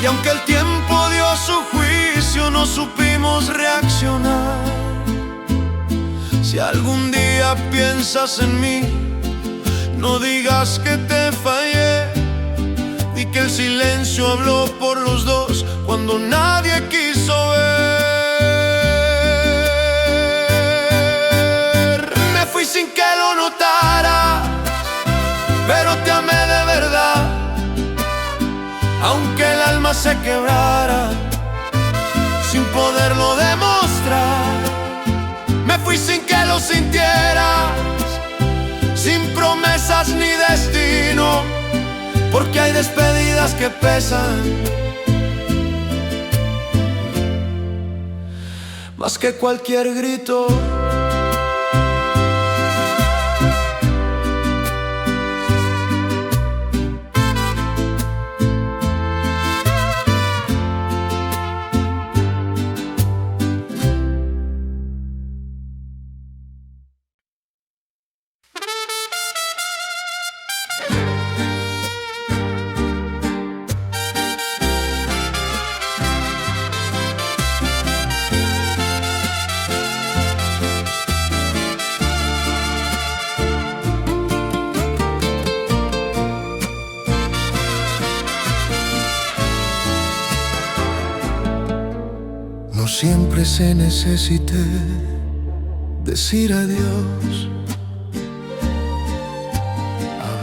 Y aunque el tiempo dio su juicio, no supimos reaccionar. Si algún día piensas en mí, no digas que te fallé. Di que el silencio habló por los dos cuando nadie quiso ver. Me fui sin que lo notara, pero te amé de verdad. Aunque el alma se quebrara, sin poderlo demostrar. Me fui sin que lo sintieras, sin promesas ni destino, porque hay despedidas que pesan más que cualquier grito. No siempre se necesite decir adiós.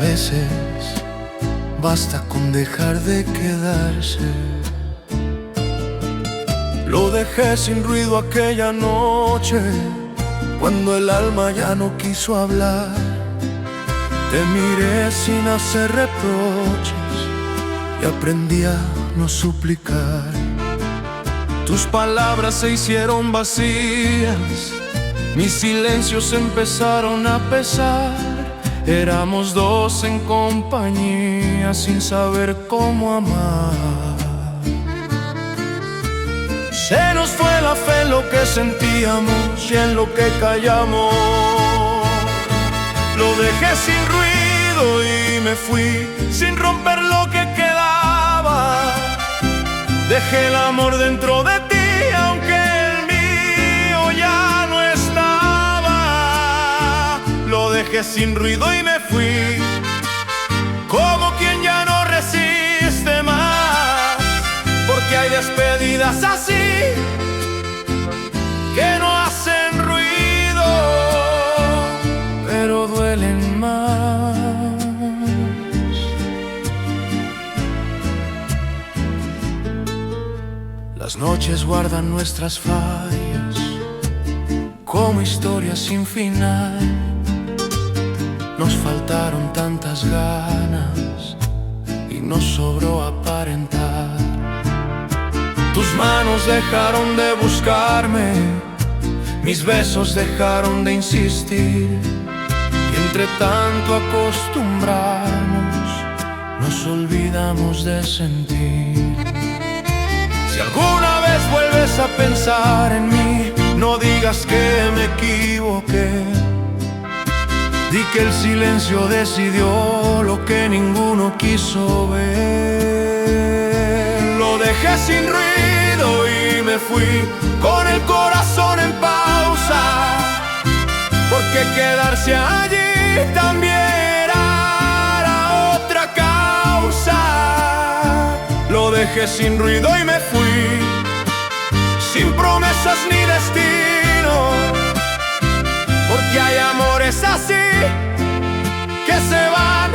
veces basta con dejar de quedarse. Lo dejé sin ruido aquella noche, cuando el alma ya no quiso hablar. Te miré sin hacer reproches y aprendí a no suplicar. Tus palabras se hicieron vacías, mis silencios empezaron a pesar. Éramos dos en compañía sin saber cómo amar. Se nos fue la fe en lo que sentíamos y en lo que callamos. Lo dejé sin ruido y me fui sin romper lo que quedaba. Dejé el amor dentro de ti, aunque el mío ya no estaba. Lo dejé sin ruido y me fui, como quien ya no resiste más. Porque hay despedidas así que no hacen ruido, pero duelen más. Las noches guardan nuestras fallas como historias sin final. Nos faltaron tantas ganas y nos sobró aparentar. Tus manos dejaron de buscarme, mis besos dejaron de insistir. Y entre tanto acostumbrarnos, nos olvidamos de sentir. Si alguna vez vuelves a pensar en mí, no digas que me equivoqué. Di que el silencio decidió lo que ninguno quiso ver. Lo dejé sin ruido y me fui con el corazón en pausa, porque quedarse allí también era otra causa. Lo dejé sin ruido y me fui, sin promesas ni destino, porque hay amores así que se van